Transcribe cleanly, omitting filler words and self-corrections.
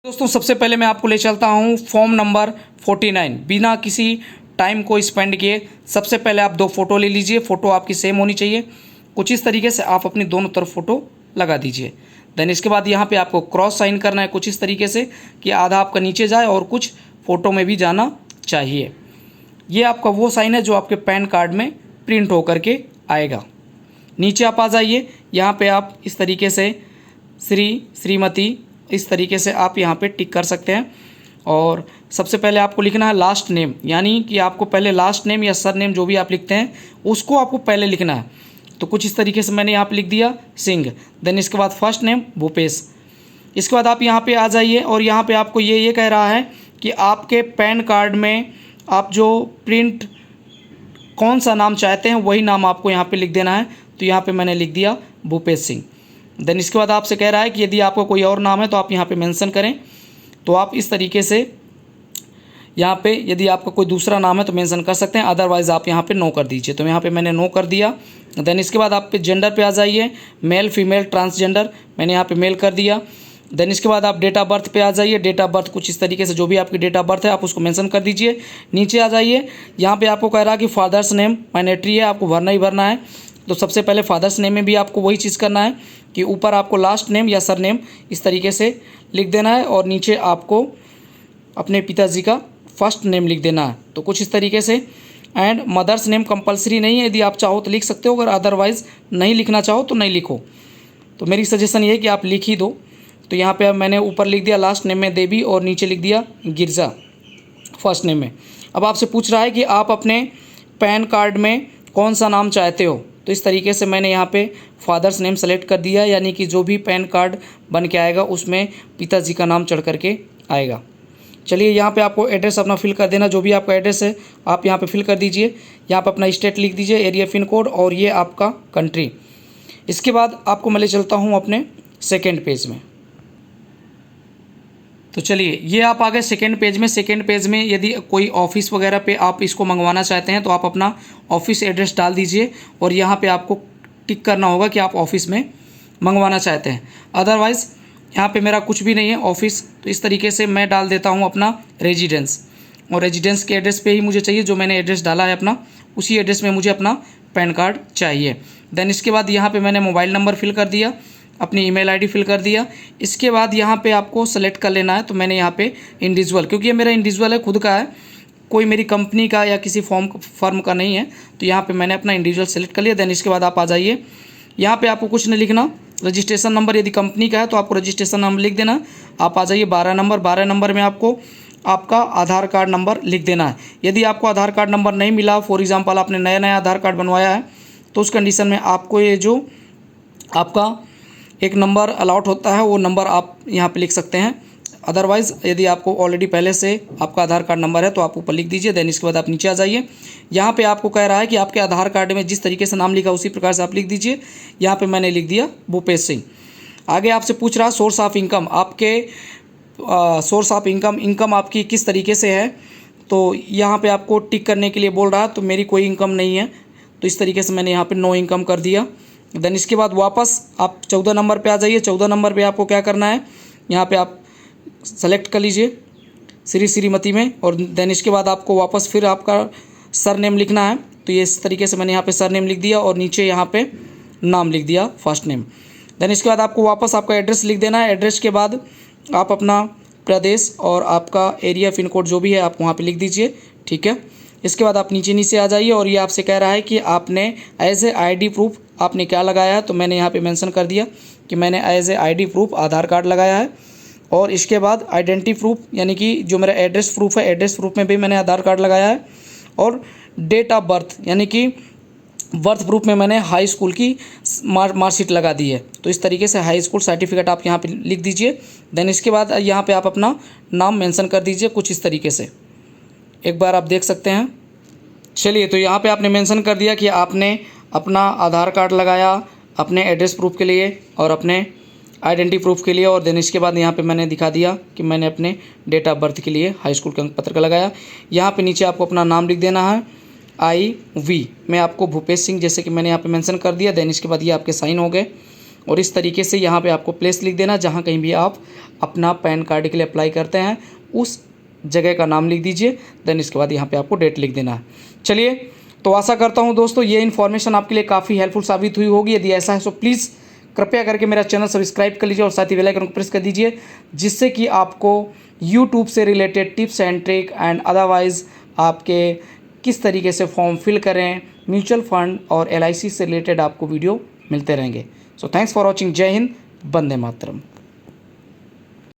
दोस्तों सबसे पहले मैं आपको ले चलता हूँ फॉर्म नंबर 49। बिना किसी टाइम को स्पेंड किए सबसे पहले आप दो फ़ोटो ले लीजिए। फ़ोटो आपकी सेम होनी चाहिए। कुछ इस तरीके से आप अपनी दोनों तरफ फ़ोटो लगा दीजिए। देन इसके बाद यहाँ पे आपको क्रॉस साइन करना है कुछ इस तरीके से कि आधा आपका नीचे जाए और कुछ फ़ोटो में भी जाना चाहिए। ये आपका वो साइन है जो आपके पैन कार्ड में प्रिंट होकर के आएगा। नीचे आप आ जाइए। यहाँ पर आप इस तरीके से श्रीमती इस तरीके से आप यहाँ पे टिक कर सकते हैं। और सबसे पहले आपको लिखना है लास्ट नेम, यानी कि आपको पहले लास्ट नेम या सर नेम जो भी आप लिखते हैं उसको आपको पहले लिखना है। तो कुछ इस तरीके से मैंने यहाँ पे लिख दिया सिंह। देन इसके बाद फर्स्ट नेम भूपेश। इसके बाद आप यहाँ पे आ जाइए और यहाँ पे आपको ये कह रहा है कि आपके पैन कार्ड में आप जो प्रिंट कौन सा नाम चाहते हैं वही नाम आपको यहाँ पर लिख देना है। तो यहाँ पर मैंने लिख दिया भूपेश सिंह। देन इसके बाद आपसे कह रहा है कि यदि आपका कोई और नाम है तो आप यहाँ पे मेंशन करें। तो आप इस तरीके से यहाँ पे यदि आपका कोई दूसरा नाम है तो मेंशन कर सकते हैं, अदरवाइज़ आप यहाँ पे नो कर दीजिए। तो यहाँ पे मैंने नो कर दिया। देन इसके बाद आप पे जेंडर पे आ जाइए, मेल फीमेल ट्रांसजेंडर, मैंने यहाँ पे मेल कर दिया। देन इसके बाद आप डेट ऑफ बर्थ पे आ जाइए। डेट ऑफ बर्थ कुछ इस तरीके से जो भी आपकी डेट ऑफ बर्थ है आप उसको मेंशन कर दीजिए। नीचे आ जाइए। यहाँ पे आपको कह रहा है कि फादर्स नेम मैंडेटरी है, आपको भरना ही भरना है। तो सबसे पहले फादर्स नेम में भी आपको वही चीज़ करना है कि ऊपर आपको लास्ट नेम या सर नेम इस तरीके से लिख देना है और नीचे आपको अपने पिताजी का फर्स्ट नेम लिख देना है। तो कुछ इस तरीके से। एंड मदर्स नेम कंपलसरी नहीं है, यदि आप चाहो तो लिख सकते हो, अगर अदरवाइज़ नहीं लिखना चाहो तो नहीं लिखो। तो मेरी सजेशन ये है कि आप लिख ही दो। तो यहाँ पे अब मैंने ऊपर लिख दिया लास्ट नेम में देवी और नीचे लिख दिया गिरजा फर्स्ट नेम में। अब आपसे पूछ रहा है कि आप अपने पैन कार्ड में कौन सा नाम चाहते हो। तो इस तरीके से मैंने यहाँ पे फादर्स नेम सेलेक्ट कर दिया, यानी कि जो भी पैन कार्ड बन के आएगा उसमें पिताजी का नाम चढ़ करके आएगा। चलिए यहाँ पे आपको एड्रेस अपना फिल कर देना, जो भी आपका एड्रेस है आप यहाँ पे फिल कर दीजिए। यहाँ पे अपना स्टेट लिख दीजिए, एरिया पिन कोड और ये आपका कंट्री। इसके बाद आपको मैं ले चलता हूँ अपने सेकेंड पेज में। तो चलिए ये आप आ गए सेकेंड पेज में। सेकेंड पेज में यदि कोई ऑफिस वगैरह पे आप इसको मंगवाना चाहते हैं तो आप अपना ऑफिस एड्रेस डाल दीजिए और यहाँ पे आपको टिक करना होगा कि आप ऑफिस में मंगवाना चाहते हैं। अदरवाइज़ यहाँ पे मेरा कुछ भी नहीं है ऑफिस, तो इस तरीके से मैं डाल देता हूँ अपना रेजिडेंस। और रेजिडेंस के एड्रेस पे ही मुझे चाहिए, जो मैंने एड्रेस डाला है अपना उसी एड्रेस में मुझे अपना पैन कार्ड चाहिए। देन इसके बाद यहाँ पर मैंने मोबाइल नंबर फिल कर दिया, अपनी ईमेल आईडी फिल कर दिया। इसके बाद यहाँ पे आपको सेलेक्ट कर लेना है। तो मैंने यहाँ पे इंडिविजुअल, क्योंकि ये मेरा इंडिविजुअल है, खुद का है, कोई मेरी कंपनी का या किसी फर्म का नहीं है। तो यहाँ पे मैंने अपना इंडिविजुअल सेलेक्ट कर लिया। देन इसके बाद आप आ जाइए। यहाँ पे आपको कुछ नहीं लिखना, रजिस्ट्रेशन नंबर यदि कंपनी का है तो आपको रजिस्ट्रेशन नंबर लिख देना। आप आ जाइए 12 नंबर। 12 नंबर में आपको आपका आधार कार्ड नंबर लिख देना है। यदि आपको आधार कार्ड नंबर नहीं मिला, फॉर एग्जाम्पल आपने नया आधार कार्ड बनवाया है, तो उस कंडीशन में आपको ये जो आपका एक नंबर अलॉट होता है वो नंबर आप यहाँ पे लिख सकते हैं। अदरवाइज़ यदि आपको ऑलरेडी पहले से आपका आधार कार्ड नंबर है तो आप ऊपर लिख दीजिए। देन इसके बाद आप नीचे आ जाइए। यहाँ पे आपको कह रहा है कि आपके आधार कार्ड में जिस तरीके से नाम लिखा उसी प्रकार से आप लिख दीजिए। यहाँ पे मैंने लिख दिया भूपेश सिंह। आगे आपसे पूछ रहा है सोर्स ऑफ इनकम, आपके सोर्स ऑफ इनकम आपकी किस तरीके से है। तो यहाँ पर आपको टिक करने के लिए बोल रहा है, तो मेरी कोई इनकम नहीं है, तो इस तरीके से मैंने यहाँ पर नो इनकम कर दिया। देन इसके बाद वापस आप 14 नंबर पे आ जाइए। 14 नंबर पे आपको क्या करना है, यहाँ पे आप सेलेक्ट कर लीजिए श्रीमती में। और देन इसके बाद आपको वापस फिर आपका सर नेम लिखना है। तो ये इस तरीके से मैंने यहाँ पे सर नेम लिख दिया और नीचे यहाँ पे नाम लिख दिया फर्स्ट नेम। देन इसके बाद आपको वापस आपका एड्रेस लिख देना है। एड्रेस के बाद आप अपना प्रदेश और आपका एरिया पिन कोड जो भी है आप वहाँ पर लिख दीजिए, ठीक है। इसके बाद आप नीचे आ जाइए और ये आपसे कह रहा है कि आपने एज ए आईडी प्रूफ आपने क्या लगाया है। तो मैंने यहाँ पे मेंशन कर दिया कि मैंने as a ID proof Aadhaar card लगाया है। और इसके बाद आइडेंटिटी प्रूफ, यानी कि जो मेरा एड्रेस प्रूफ है, एड्रेस प्रूफ में भी मैंने आधार कार्ड लगाया है। और डेट ऑफ बर्थ, यानी कि बर्थ प्रूफ में मैंने हाई स्कूल की मार्कशीट लगा दी है। तो इस तरीके से हाई स्कूल सर्टिफिकेट आप यहाँ पर लिख दीजिए। देन इसके बाद यहाँ पर आप अपना नाम मेंशन कर दीजिए कुछ इस तरीके से, एक बार आप देख सकते हैं। चलिए तो यहाँ पे आपने मेंशन कर दिया कि आपने अपना आधार कार्ड लगाया अपने एड्रेस प्रूफ के लिए और अपने आइडेंटिटी प्रूफ के लिए। और देन इसके बाद यहाँ पे मैंने दिखा दिया कि मैंने अपने डेट ऑफ बर्थ के लिए हाई स्कूल के अंक पत्र का लगाया। यहाँ पे नीचे आपको अपना नाम लिख देना है, IV में आपको भूपेश सिंह, जैसे कि मैंने यहाँ पे मेंशन कर दिया। देन इसके बाद ये आपके साइन हो गए। और इस तरीके से यहाँ पे आपको प्लेस लिख देना जहाँ कहीं भी आप अपना पैन कार्ड के लिए अप्लाई करते हैं उस जगह का नाम लिख दीजिए। देन इसके बाद यहाँ पे आपको डेट लिख देना है। चलिए, तो आशा करता हूँ दोस्तों ये इन्फॉर्मेशन आपके लिए काफ़ी हेल्पफुल साबित हुई होगी। यदि ऐसा है तो प्लीज़ कृपया करके मेरा चैनल सब्सक्राइब कर लीजिए और साथ ही बेल आइकन को प्रेस कर दीजिए, जिससे कि आपको यूट्यूब से related tips and trick and otherwise आपके किस तरीके से फॉर्म फिल करें, म्यूचुअल फंड और LIC से रिलेटेड आपको वीडियो मिलते रहेंगे। So thanks for watching. जय हिंद, वंदे मातरम।